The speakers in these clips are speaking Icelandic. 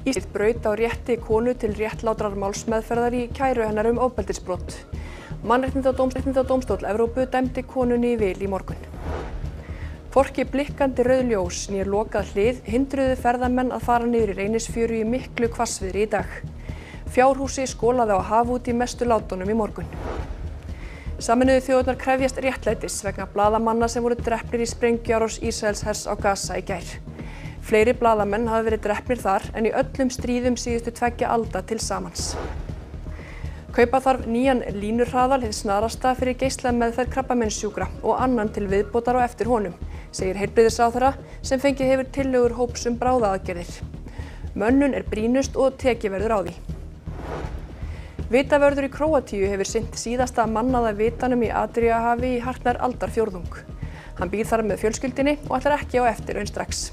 Ísland braut á rétti konu til réttlátrar málsmeðferðar í kæru hennar ofbeldisbrot. Mannréttindadómstóll Evrópu dæmdi konunni í vil í morgun. Hvorki blikkandi rauð ljós né lokað hlið hindruðu ferðamenn að fara niður í Reynisfjöru í miklu hvassviðri í dag. Fjárhúsi skolaði á haf út í mestu látunum í morgun. Sameinuðu þjóðirnar krefjast réttlætis vegna blaðamanna sem voru drepnir í sprengjuárás Ísraelshers á Gaza í gær. Fleiri blaðamenn hafa verið drepnir þar en í öllum stríðum síðustu 2 alda til samans. Kaupa þarf nýjan línurhraðal hið snarasta fyrir geislameðferð krabbameinssjúkra og annan til viðbótar á eftir honum, segir heilbrigðisráðherra sem fengið hefur tillögur hóps bráðaaðgerðir. Mönnun brýnust og tekið verður á því. Vitavörður í Króatíu hefur sinnt síðasta mannaða vitanum í Adríahafi í hartnær aldarfjórðung. Hann býr þar með fjölskyldunni og ætlar ekki á eftir raun strax.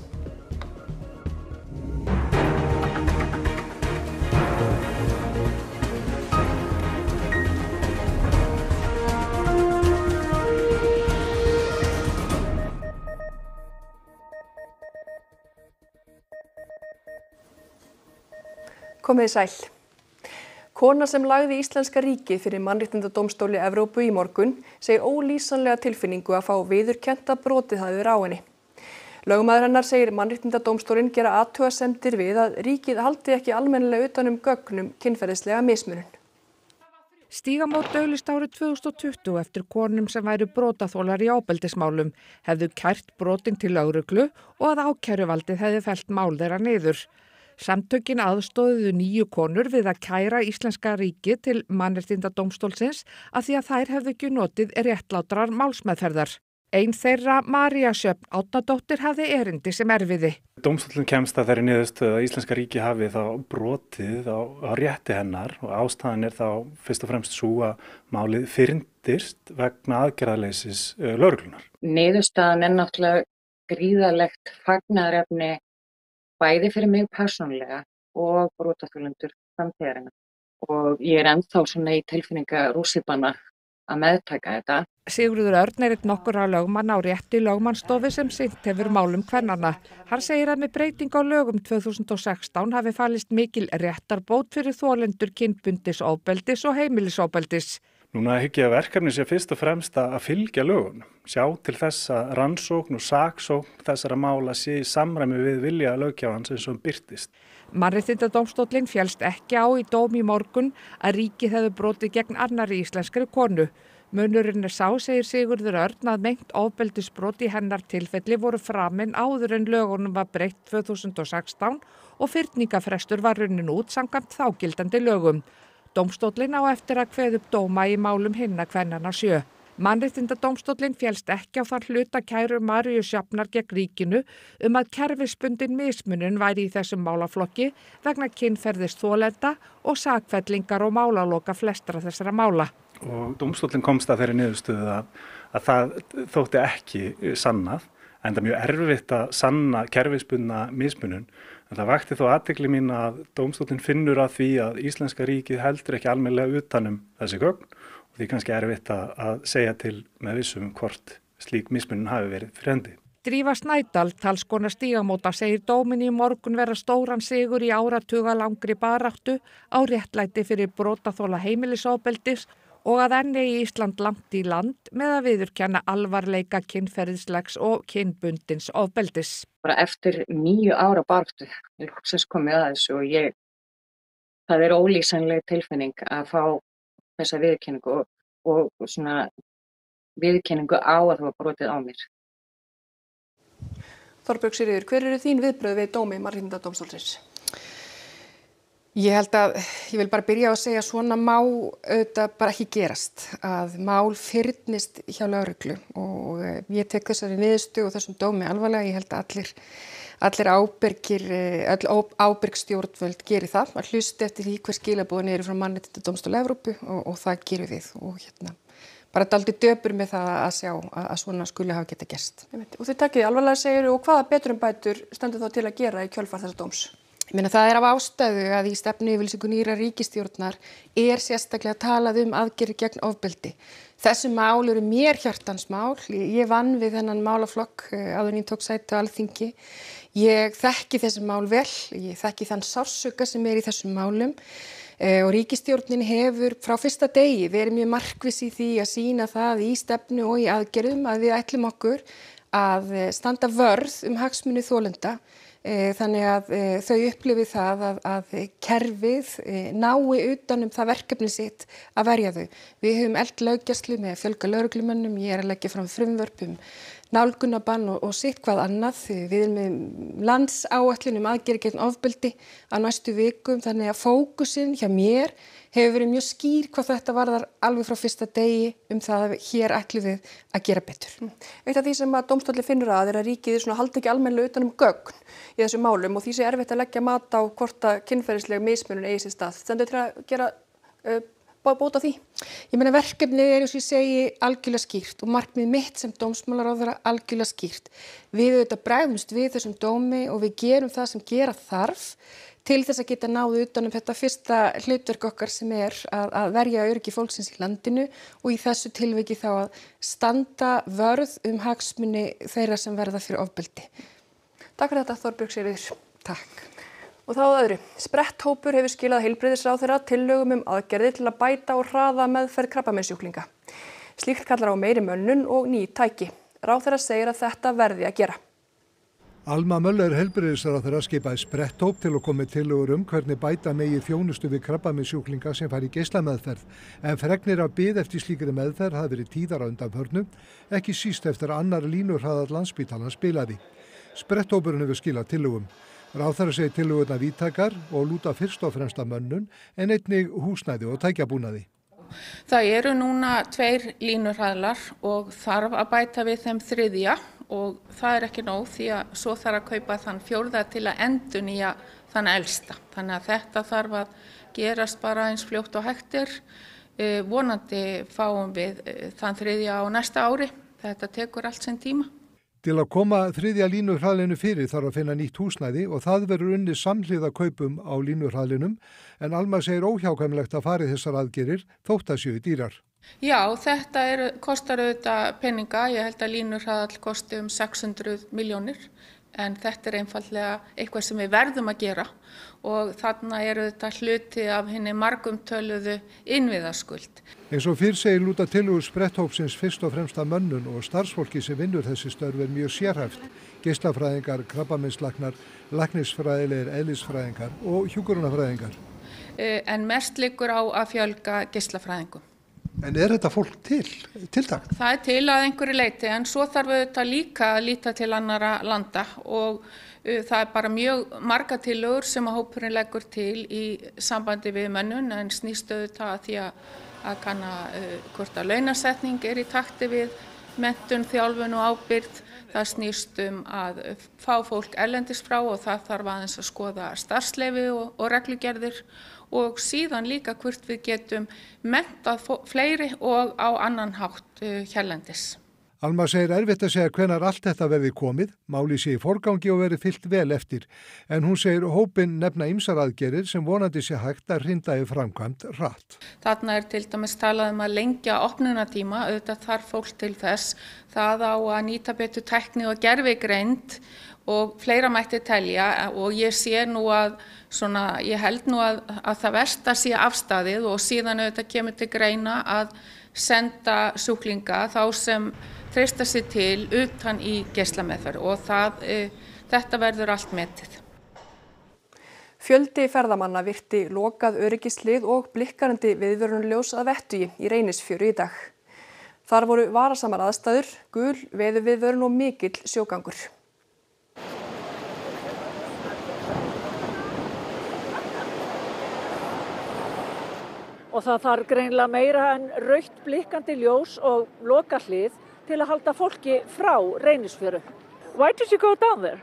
Komið þið sæl. Kona sem lagði íslenska ríkið fyrir Mannréttindadómstóli Evrópu í morgun segir ólýsanlega tilfinningu að fá viðurkennt að brotið hafi verið á henni. Lögmaður hennar segir Mannréttindadómstólinn gera athugasemdir við að ríkið haldi ekki almennilega utan gögn kynferðislega mismunun. Stígamót auglýst árið 2020 eftir konum sem væru brotaþolar í ofbeldismálum, hefðu kært brotin til lögreglu og að ákæruvaldið hefði fellt mál þeirra niður. Samtökin aðstoðuðu 9 konur við að kæra íslenska ríkið til Mannréttindadómstólsins að því að þær hefðu ekki notið réttlátrar málsmeðferðar. Ein þeirra, María Sjöfn Árnadóttir, hafði erindi sem erfiði. Dómstóllinn kemst að þeirri niðurstöðu að íslenska ríkið hafi þá brotið á rétti hennar og ástæðan þá fyrst og fremst sú að málið fyrndist vegna aðgerðaleysis lögreglunnar. Niðurstaðan náttúrulega gríðarlegt fagnaðarefni bæði fyrir mig persónulega og brotaþolendur framtíðarinnar. Og ég ennþá svona í tilfinninga rússíbana að meðtaka þetta. Sigurður Örn einn nokkurra lögmanna á rétti lögmannsstofu sem sinnt hefur málum kvennanna. Hann segir að með breyting á lögum 2016 hafi falist mikil réttarbót fyrir þolendur kynbundins ofbeldis og heimilisofbeldis. Núna hygg ég að verkefni sé fyrst og fremst að fylgja lögunum, sjá til þess að rannsókn og saksókn þessara mála sé í samræmi við vilja löggjafans eins og birtist. Mannréttindadómstóllinn féllst ekki á í dóm í morgun að ríkið hefði brotið gegn annarri íslenskri konu. Munurinn sá, segir Sigurður Örn, að meint ofbeldisbrot í hennar tilfelli voru framin áður en lögunum var breytt 2016 og fyrningarfrestur var runnin út samkvæmt þágildandi lögum. Dómstóllinn á eftir að kveða upp dóma í málum hinna kvennanna 7. Mannréttindadómstóllinn féllst ekki á þann hluta kæru Maríu Sjöfnar gegn ríkinu að kerfisbundin mismunun væri í þessum málaflokki vegna kynferðis þolenda og sakfellingar og málaloka flestra þessara mála. Og dómstóllinn komst að þeirri niðurstöðu að það þótti ekki sannað, enda mjög erfitt að sanna kerfisbundna mismunun. En það vakti þó athygli mín að dómstóllinn finnur að því að íslenska ríkið heldur ekki almennilega utan þessi gögn og því kannski erfitt að segja til með vissum hvort slík mismunun hafi verið fyrir hendi. Drífa Snædal, talskona Stígamóta, segir dóminn í morgun vera stóran sigur í áratugalangri baráttu á réttlæti fyrir brotaþola heimilisofbeldis og að enn eigi Ísland langt í land með að viðurkenna alvarleika kynferðislegs og kynbundins ofbeldis. Bara eftir 9 ára baráttu, ég loksins komið að þessu og það ólýsanleg tilfinning að fá þessa viðurkenningu og svona viðurkenningu á að það var brotið á mér. Þorbjörg Sigríður, hver eru þín viðbrögð við dómi Mannréttindadómstólsins? Ég vil bara byrja á að segja svona má auðvitað bara ekki gerast að mál fyrnist hjá lögreglu og ég tek þessari niðurstöðu og þessum dómi alvarlega. Ég held að öll ábyrg stjórnvöld geri það, að hlusta eftir því hver skilaboðin eru frá Mannréttindadómstóli Evrópu og það gerum við og bara dálítið döpur með það að sjá að svona skuli hafa geta gerst. Og þið takið alvarlega segir og hvaða betrumbætur stendur þá til að gera í kjölfar þessa dóms? meina það af ástæðu að í stefnuyfirlýsingu nýrrar ríkisstjórnar sérstaklega talað aðgerðir gegn ofbeldi. Þessi mál eru mér hjartans mál. Ég vann við þennan málaflokk áður en ég tók sæti á Alþingi. Ég þekki þessi mál vel, ég þekki þann sársauka sem í þessum málum. Og ríkisstjórnin hefur frá fyrsta degi verið mjög markviss í því að sýna það í stefnu og í aðgerðum að við ætlum okkur að standa vörð hagsmuni þolenda. Þannig að þau upplifi það að kerfið nái utan það verkefni sitt að verja þau. Við höfum eflt löggæslu með að fjölga lögreglumönnum, ég að leggja fram frumvörp nálgunabann og sitt hvað annað. Við erum með landsáætlun aðgerðir gegn ofbeldi á næstu vikum, þannig að fókusinn hjá mér hefur verið mjög skýr hvað þetta varðar alveg frá fyrsta degi það að hér ætlum við að gera betur. Eitt af því sem að dómstóllinn finnur að ríkið haldi ekki almennilega utan gögn í þessum málum og því sé erfitt að leggja mat á hvort að kynferðisleg mismunun eigi sér stað. Stendur til að gera bóta því? Ég meina verkefnið eins og ég segi algjörlega skýrt og markmið mitt sem dómsmálaráðherra algjörlega skýrt. Við auðvitað bregðumst við þessum dómi og við gerum það sem gera þarf til þess að geta náðu utan þetta fyrsta hlutverk okkar sem að verja öryggi fólksins í landinu og í þessu tilviki þá að standa vörð hagsmuni þeirra sem verða fyrir ofbeldi. Takk fyrir þetta Þorbjörg Sigríður. Takk. Og þá að öðru. Spretthópur hefur skilað heilbrigðisráðherra tillögum aðgerðir til að bæta og hraða meðferð krabbameinssjúklinga. Slíkt kallar á meiri mönnun og ný tæki. Ráðherra segir að þetta verði að gera. Alma Möller heilbrigðisráðherra skipaði spretthóp til að koma með tillögur hvernig bæta megi þjónustu við krabbameinssjúklinga sem fara í geislameðferð. En fregnir af bið eftir slíkri meðferð hafi verið tíðar á undanförnu, ekki síst eftir að annar línurhraðall Landspítalans bilaði. Spretthópurinn hefur skilað tillögum. Ráðherra segir tillögurnar víðtækar og lúta fyrst og fremst að mönnun en einnig húsnæði og tækjabúnaði. Það eru núna 2 línurhraðlar og þarf að bæta við þeim 3. og það ekki nóg því að svo þarf að kaupa þann 4. til að endurnýja þann elsta. Þannig að þetta þarf að gerast bara eins fljótt og hægt vonandi fáum við þann 3. á næsta ári. Þetta tekur allt sinn tíma. Til að koma 3. línurhraðlinu fyrir þarf að finna nýtt húsnæði og það verður unnið samhliða kaupum á línurhraðlinum en Alma segir óhjákvæmilegt að fari þessar aðgerðir þótt að séu dýrar. Já, þetta kostar auðvitað peninga. Ég held að línurhraðall kosti 600 milljónir en þetta einfaldlega eitthvað sem við verðum að gera og þarna þetta hluti af hinni margumtöluðu innviðaskuld. Eins og fyrr segir lúta tillögur spretthópsins fyrst og fremst að mönnun og starfsfólki sem vinnur þessi störf mjög sérhæft. Geislafræðingar, krabbameinslæknar, læknisfræðilegir eðlisfræðingar og hjúkrunarfræðingar. En mest liggur á að fjölga geislafræðingum. En þetta fólk tiltakt? Það til að einhverju leyti en svo þarf auðvitað líka að líta til annarra landa og það bara mjög marga tillögur sem að hópurinn leggur til í sambandi við mönnun en snýst auðvitað að því að kanna hvort að launasetning í takti við menntun, þjálfun og ábyrgð. Það snýst að fá fólk erlendis frá og það þarf aðeins að skoða starfsleyfi og reglugerðir og síðan líka hvort við getum menntað fleiri og á annan hátt hérlendis. Alma segir erfitt að segja hvenær allt þetta verði komið, máli sé í forgangi og verði fylgt vel eftir. En hún segir hópinn nefna ýmsar aðgerðir sem vonandi sé hægt að hrinda í framkvæmd hratt. Þarna til dæmis talað að lengja opnunartíma, auðvitað þarf fólk til þess. Það á að nýta betur tækni og gervigreind og fleira mætti telja og ég sé nú ég held nú að það versta sé afstaðið og síðan auðvitað kemur til greina að senda sjúklinga þá sem treysta sig til utan í geislameðferð og þetta verður allt metið. Fjöldi ferðamanna virti lokað öryggislið og blikkarandi viðvörunarljós að vettugi í Reynisfjöru í dag. Þar voru varasamar aðstæður, gul veðurviðvörun og mikill sjógangur. Og það þarf greinilega meira en rautt blikkandi ljós og lokahlið til að halda fólki frá Reynisfjöru. Why did you go down there?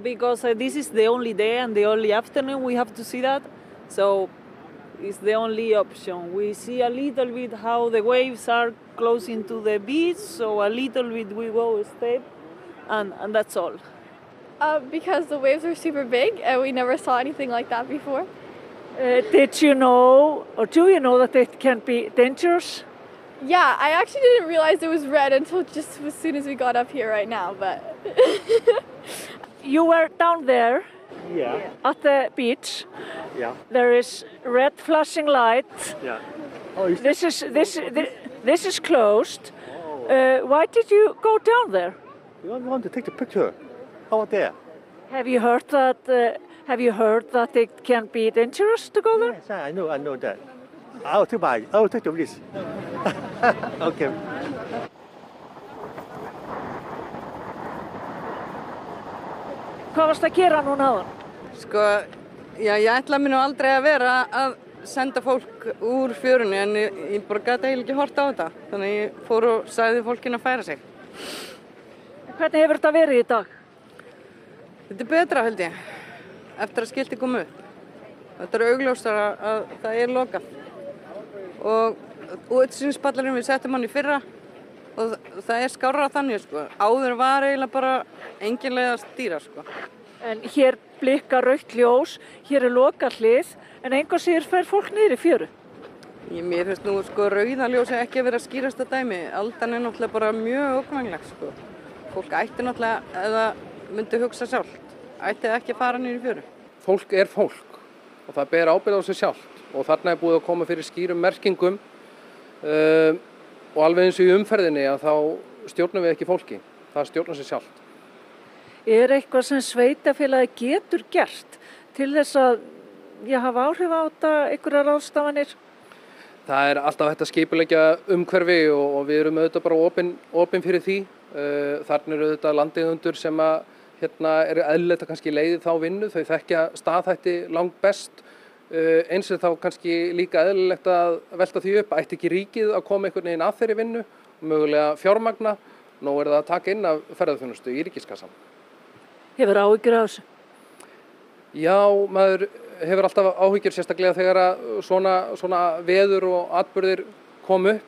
Because this is the only day and the only afternoon we have to see that. So it's the only option. We see a little bit how the waves are closing to the beach, so a little bit we go step and that's all. Because the waves were super big and we never saw anything like that before. Did you know, or do you know that it can be dangerous? Yeah, I actually didn't realize it was red until just as soon as we got up here right now, but... You were down there at the beach. Yeah. There is red flashing light. Yeah. This is closed. Why did you go down there? We want to take the picture. How about there? Have you heard that it can be dangerous to go there? Yes, I know that. I will take the risk. Okay. Hvað varst að gera núna áðan? Sko, já, ég ætla mér nú aldrei að vera að senda fólk úr fjörunni en ég bara gat eiginlega ekki horft á þetta. Þannig ég fór og sagði fólkinu að færa sig. Hvernig hefur þetta verið í dag? Þetta betra held ég, eftir að skilti komu upp. Þetta augljóst að það lokað. Og útsýnispallarinn við settum hann í fyrra og það skárra þannig, sko. Áður var eiginlega bara engin leið að stýra, sko. En hér blikkar rautt ljós, hér lokað hlið, en engu síður fer fólk niður í fjöru. Mér finnst nú, sko, rauða ljósi ekki að vera skýrasta dæmi. Aldan náttúrulega bara mjög ógnvænleg, sko. Fólk ætti náttúrulega, eða myndi hugsa sjálft, ætti ekki að fara niður í fjöru. Fólk fólk og það ber ábyrgð á sig sjálft og þarna búið að koma fyrir skýrum merkingum og alveg eins og í umferðinni að þá stjórnum við ekki fólki, það stjórnar sig sjálft. Eitthvað sem sveitarfélagið getur gert til þess að hafa áhrif á þetta, einhverjar ráðstafanir? Það alltaf hægt að skipuleggja umhverfi og við erum auðvitað bara opin fyrir því. Þarna eru auðvitað landeigendur sem að eðlilegt að kannski leiði þá vinnu, þau þekkja staðhætti langt best. Eins þá kannski líka eðlilegt að velta því upp, ætti ekki ríkið að koma einhvern veginn að þeirri vinnu og mögulega fjármagna. Nú það að taka inn af ferðaþjónustu í ríkiskassan. Hefur áhyggjur af þessu? Já, maður hefur alltaf áhyggjur sérstaklega þegar að svona veður og atburðir kom upp.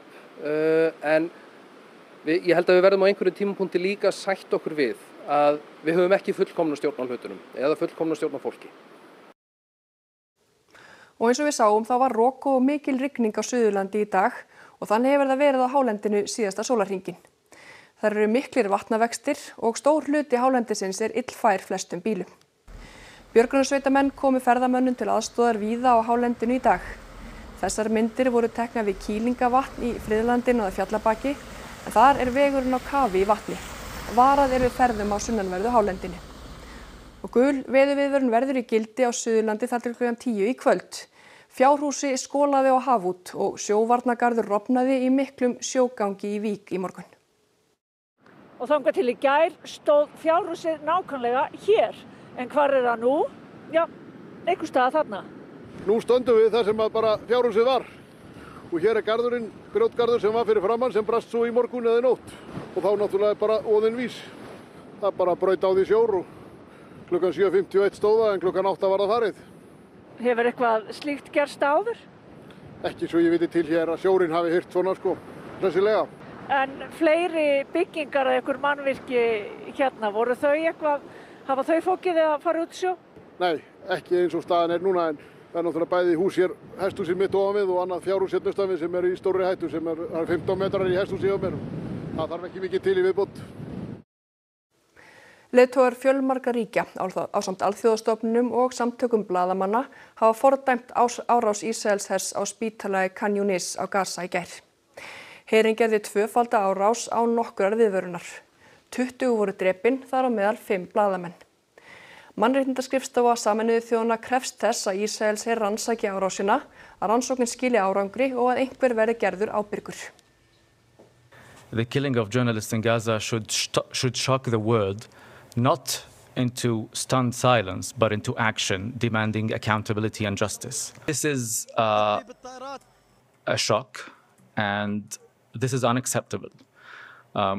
En ég held að við verðum á einhverjum tímapunkti líka sætt okkur við að við höfum ekki fullkomna stjórn á hlutunum eða fullkomna stjórn á fólki. Og eins og við sáum þá var rok og mikil rigning á Suðurlandi í dag og þannig hefur það verið á hálendinu síðasta sólarhringinn. Þar eru miklir vatnavextir og stór hluti hálendisins illfær flestum bílum. Björgunarsveitamenn komu ferðamönnum til aðstoðar víða á hálendinu í dag. Þessar myndir voru teknar við Kýlingavatn í Friðlandinu að Fjallabaki en þar vegurinn á kafi í vatni. Varað við ferðum á sunnanverðu hálendinu. Og gul veðurviðvörun verður í gildi á Suðurlandi þar til klukkan 10 í kvöld. Fjárhúsi skolaði á haf út og sjóvarnargarður rofnaði í miklum sjógangi í Vík í morgun. Og þangað til í gær stóð fjárhúsið nákvæmlega hér. En hvar það nú? Já, einhvers staðar þarna. Nú stöndum við þar sem bara fjárhúsið var. Og hér garðurinn, grjótgarður sem var fyrir framann sem brast svo í morgun eða nótt. Og þá náttúrulega bara óðinn vís. Það bara braut á því sjór og klukkan 7:51 stóða en klukkan 8 var það farið. Hefur eitthvað slíkt gerst áður? Ekki svo ég viti til hér að sjórinn hafi hyrt svona hressilega. En fleiri byggingar eða einhver mannvirki hérna, voru þau eitthvað, hafa þau fókið að fara út sjó? Nei, ekki eins og staðan núna en það náttúrulega bæði hús hér, hesthúsið mitt ofan við og annað fjárhús hérna austan við sem í stórri hættu sem 15 metrar í hesthúsið á mér. Það þarf ekki mikið til í viðbót. Leiðtogar fjölmarga ríkja ásamt alþjóðastofnunum og samtökum blaðamanna hafa fordæmt árás Ísraelshers á spítala Khan Yunis á Gaza í gær. Herinn gerði tvöfalda árás án nokkurrar viðvörunar. 20 voru drepin, þar á meðal 5 blaðamenn. Mannréttindaskrifstofa Sameinuðu þjóðanna krefst þess að Ísraelsher rannsaki árásina, að rannsóknin skili árangri og að einhver verði gerður ábyrgur. The killing of journalists in Gaza should shock the world. Not into stunned silence, but into action, demanding accountability and justice. This is a shock, and this is unacceptable.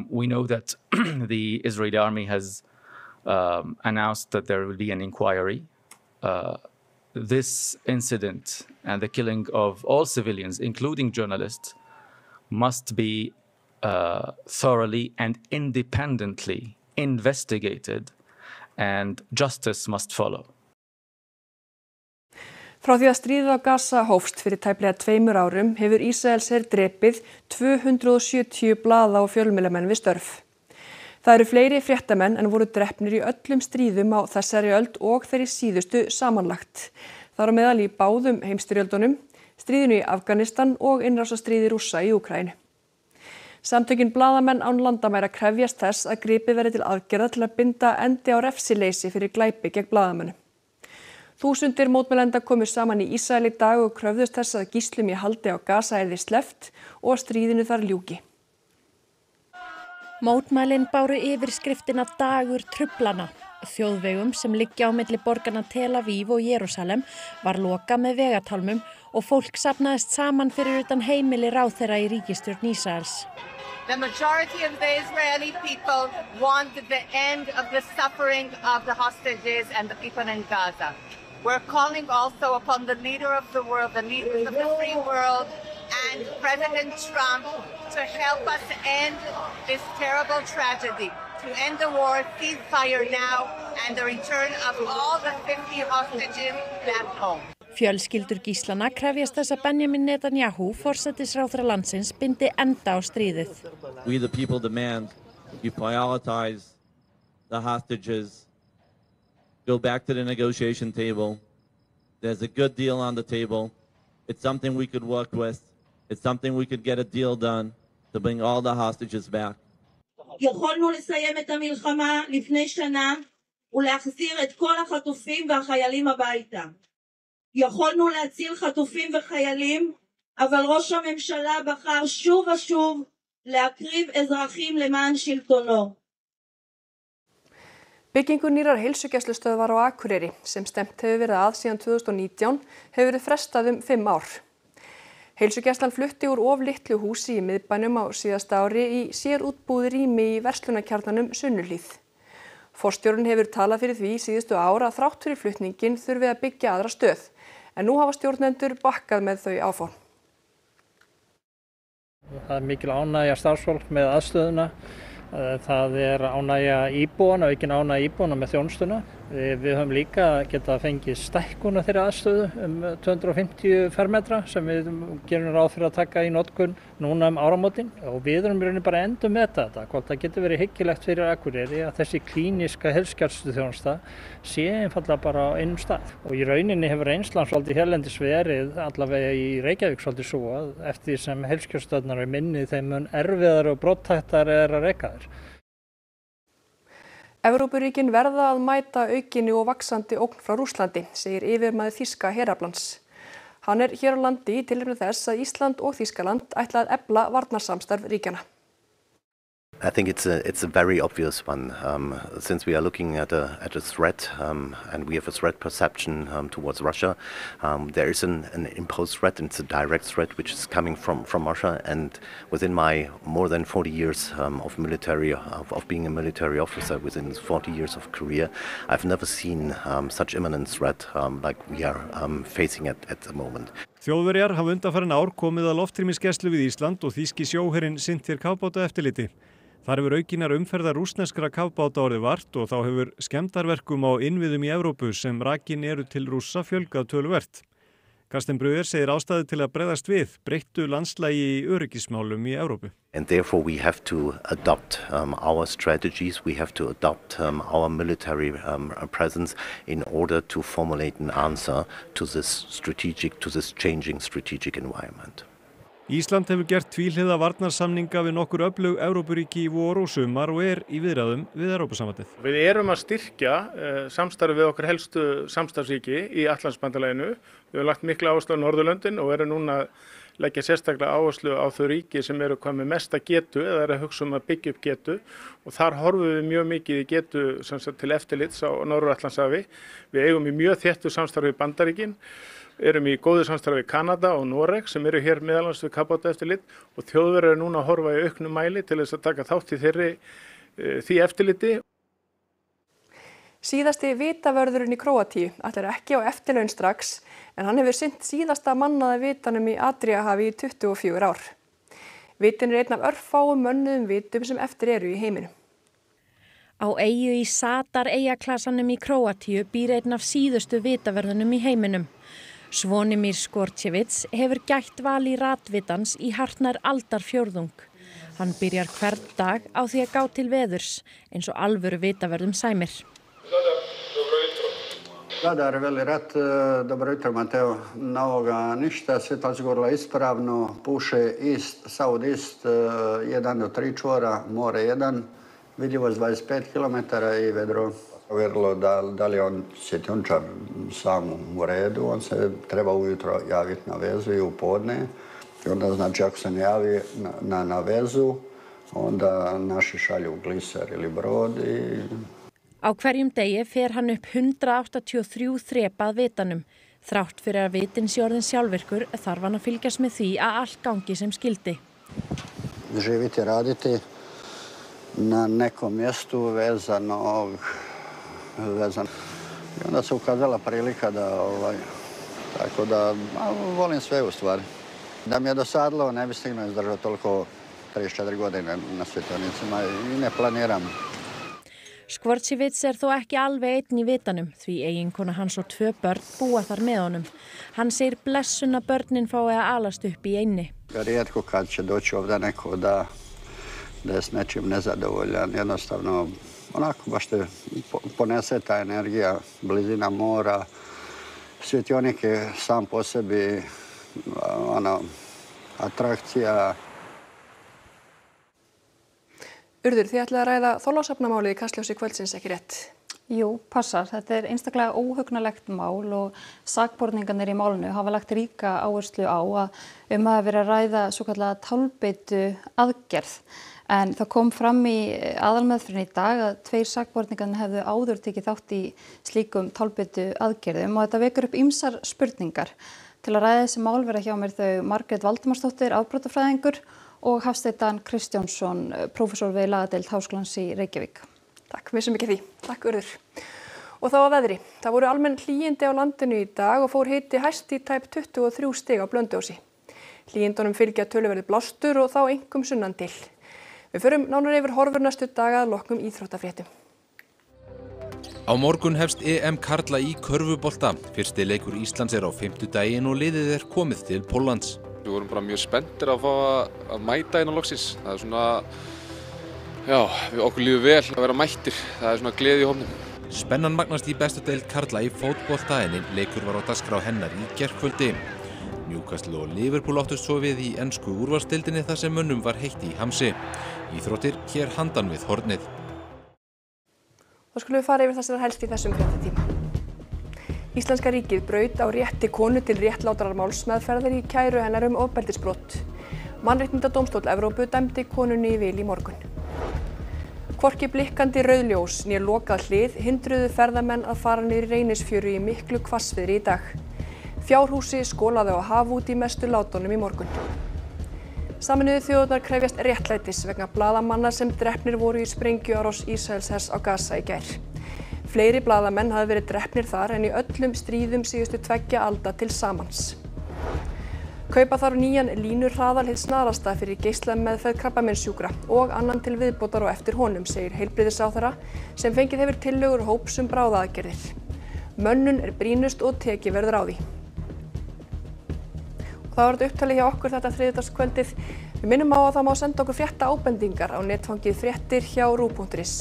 We know that the Israeli army has announced that there will be an inquiry. This incident and the killing of all civilians, including journalists, must be thoroughly and independently investigated and justice must follow. Frá því að stríðið á Gaza hófst fyrir tæplega 2 árum hefur Ísraelsher drepið 270 blaða- og fjölmiðlamenn við störf. Það eru fleiri fréttamenn en voru drepnir í öllum stríðum á þessari öld og þeirri síðustu samanlagt. Þar á meðal í báðum heimsstyrjöldunum, stríðinu í Afganistan og innrásarstríði Rússa í Úkraínu. Samtökin blaðamenn án landamæra krefjast þess að gripið verði til aðgerða til að binda endi á refsileysi fyrir glæpi gegn blaðamönnum. Þúsundir mótmælenda komu saman í Ísrael í dag og kröfðust þess að gíslum í haldi á Gaza yrði sleppt og að stríðinu þar ljúki. Mótmælin báru yfirskriftina Dagur truflana. Þjóðvegum sem liggja á milli borganna Tel Aviv og Jerúsalem var lokað með vegatálmum og fólk safnaðist saman fyrir utan heimili ráðherra í ríkisstjórn Ísraels. The majority of the Israeli people want the end of the suffering of the hostages and the people in Gaza. We're calling also upon the leader of the world, the leaders of the free world, and President Trump to help us end this terrible tragedy, to end the war, ceasefire now, and the return of all the 50 hostages back home. Fjölskyldur gíslana krefjast þess að Benjamin Netanyahu, forsætisráðherra landsins, bindi enda á stríðið. We the people demand you prioritize the hostages, go back to the negotiation table. There's a good deal on the table. It's something we could work with. It's something we could get a deal done to bring all the hostages back. יכולנו לסיים את המלחמה לפני שנה ולהחזיר את כל החטופים והחיילים הביתה. יכולנו להציל חטופים וחיילים, אבל ראש הממשלה בחר שוב ושוב להקריב אזרחים למען שלטונו. Byggingu nýrar heilsugæslustöðvar á Akureyri, sem stefnt hefur verið að síðan 2019, hefur verið frestað 5 ár. Heilsugæslan flutti úr of litlu húsi í miðbænum á síðasta ári í sérútbúið rými í verslunarkjarnanum Sunnuhlíð. Forstjórinn hefur talað fyrir því síðustu ár að þrátt fyrir flutningin þurfi að byggja aðra stöð, en nú hafa stjórnendur bakkað með þau áform. Það mikil ánægja starfsfólk með aðstöðuna. Það ánægja íbúana, aukin ánægja íbúana með þjónustuna. Við höfum líka getað fengið stækkun þeirri aðstöðu 250 fermetra sem við gerum ráð fyrir að taka í notkun núna áramótin og við erum í rauninni bara endum með þetta. Hvort það getur verið hyggilegt fyrir Akureyri að þessi klíníska heilsugæsluþjónusta sé einfaldlega bara á einum stað. Og í rauninni hefur reynslan svolítið hérlendis verið allavega í Reykjavík svolítið svo að eftir því sem heilsugæslustöðvarnar er minni þeim mun erfiðar og brothættar að reka þær. Evrópuríkin verða að mæta aukinni og vaxandi ógn frá Rússlandi, segir yfirmaður þýska heraflans. Hann er hér á landi í tilefni þess að Ísland og Þýskaland ætla að efla varnarsamstarf ríkjanna. I think it's a very obvious one, since we are looking at a threat and we have a threat perception towards Russia. There is an imposed threat, and it's a direct threat which is coming from Russia. And within my more than 40 years of being a military officer, within 40 years of career, I've never seen such imminent threat like we are facing at the moment. Þjóðverjar hafa undanfarin ár komið að loftrýmisgæslu við Ísland og þýski sjóherinn sinnt hér kafbátaeftirliti. Þar hefur aukinar umferðar rússneskra kafbáta orðið vart og þá hefur skemmdarverkum á innviðum í Evrópu sem rakin eru til Rússa fjölgað töluvert. Karsten Breuer segir ástæðu til að bregðast við breyttu landslagi í öryggismálum í Evrópu. And therefore we have to adopt our strategies, we have to adopt our military presence in order to formulate an answer to this changing strategic environment. Ísland hefur gert tvíhliða varnarsamninga við nokkur öflug Evrópuríki í vor og sumar og er í viðræðum við Evrópusambandið. Við erum að styrkja samstarfið við okkar helstu samstarfsríki í Atlantshafsbandalaginu. Við höfum lagt mikla áherslu á Norðurlöndin og erum núna að leggja sérstaklega áherslu á þau ríki sem eru hvað með mesta getu eða eru að hugsa að byggja upp getu og þar horfum við mjög mikið í getu til eftirlits á Norður-Atlantshafi. Við eigum í mjög þéttu samstarfi við Bandaríkin. Erum í góðu samstarfi við Kanada og Noreg sem eru hér meðalans við kafbátaeftirlit og Þjóðverjar eru núna að horfa í auknum mæli til þess að taka þátt í því eftirliti. Síðasti vitavörðurinn í Króatíu ætlar ekki á eftirlaun strax en hann hefur sinnt síðasta mannaða vitanum í Adríahafi í 24 ár. Vitin er einn af örfáum mönnuðum vitum sem eftir eru í heiminum. Á eyju í Zadar eyjaklasanum í Króatíu býr einn af síðustu vitaverðunum í heiminum. Zvonimir Skorčević hefur gætt val í ratvitans í hartnær aldarfjórðung. Hann byrjar hvern dag á því að gá til veðurs, eins og alvöru vitaverðum sæmir. Zadar, veli rat, dobro jutro Mateo. Novoga ništa, svjetla zgorla ispravno, puše east, south east, 1 do 3 čvora, more 1. Vidljivost 25 km i vedro. Vjerilo da li on sjetiončar sam u redu, on se treba ujutro javiti na vezu i u podne. I onda znači ako se ne javi na vezu, onda naši šalju gliser ili brod i... Á hverjum degi fer hann upp 183 þrep að vitanum. Þrátt fyrir að vitin sé orðinn sjálfvirkur þarf hann að fylgjast með því að allt gangi sem skildi. Živiti, raditi na nekom mjestu vezano. I onda se ukazala prilika da, tako da, volim sve u stvari. Da mi je dosadilo, ne bi stignuo izdržao toliko 34 godine na svjetonicima i ne planiram. Skorčević þó ekki alveg einn í vitanum, því eiginkona hans og 2 börn búa þar með honum. Hann segir blessun að börnin fái að alast upp í einni. Rijetko kad će doći ovdje neko da je s nečim nezadovoljan, jednostavno onako baš te ponese ta energija, blizina mora, svjetionik je sam po sebi atrakcija. Urður, þið ætlaði að ræða Þorlákshafnarmálið í Kastljósi kvöldsins, ekki rétt? Jú, passar. Þetta einstaklega óhugnalegt mál og sakborningarnir í málinu hafa lagt ríka áherslu á að hafi verið að ræða svokallaða tálbeitu aðgerð. En það kom fram í aðalmeðferðinni í dag að 2 sakborningarnir hefðu áður tekið þátt í slíkum tálbeitu aðgerðum og þetta vekur upp ýmsar spurningar. Til að ræða þessi mál verða hjá mér þau Margrét Valdimarsdóttir, afbrotafræðingur, og Hafsteinn Dan Kristjánsson, prófessor við lagadeild Háskólans í Reykjavík. Takk, missum ekki því. Takk, Urður. Og þá að veðri. Það voru almenn hlýindi á landinu í dag og fór hiti hæst í tæp 23 stig á Blönduósi. Hlýindunum fylgja töluverði blástur og þá einkum sunnan til. Við förum nánar yfir horfur næstu daga að loknum íþróttafréttum. Á morgun hefst EM karla í körfubolta. Fyrsti leikur Íslands á 5. og liðið komið til Póllands. Við vorum bara mjög spenntir að fá að mæta inn á loksins. Það svona, já, okkur líður vel að vera mættir. Það svona gleði í hópnum. Spennan magnast í bestu deild karla í fótbolta en leikur var á dagskrá hennar í gærkvöldi. Newcastle og Liverpool áttust svo við í ensku úrvalsdeildinni þar sem mönnum var heitt í hamsi. Íþróttir hér handan við hornið. Þá skulum við fara yfir það sem er helst í þessum fréttatíma. Íslenska ríkið braut á rétti konu til réttlátrar málsmeðferðar í kæru hennar ofbeldisbrot. Mannréttindadómstóll Evrópu dæmdi konunni í vil í morgun. Hvorki blikkandi rauðljós né lokað hlið hindruðu ferðamenn að fara niður í Reynisfjöru í miklu hvassviðri í dag. Fjárhúsi skolaði á haf út í mestu látunum í morgun. Sameinuðu þjóðirnar krefjast réttlætis vegna blaðamanna sem drepnir voru í sprengjuárás Ísraelshers á Gaza í gær. Fleiri blaðamenn hafi verið drepnir þar en í öllum stríðum síðustu 2 alda til samans. Kaupa þarf nýjan línurhraðal hið snarasta fyrir geislameðferð krabbameinssjúkra og annan til viðbótar og eftir honum, segir heilbrigðisráðherra sem fengið hefur tillögur hóps bráðaaðgerðir. Mönnun brýnust og tekið verður á því. Og það var þetta upptalið hjá okkur þetta þriðjudagskvöldið. Við minnum á að það má senda okkur fréttaábendingar á netfangið fréttir hjá ru.is.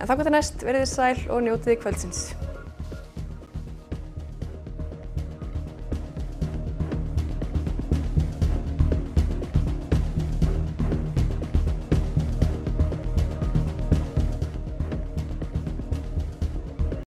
En þangað til næst verið þið sæl og njótið kvöldsins.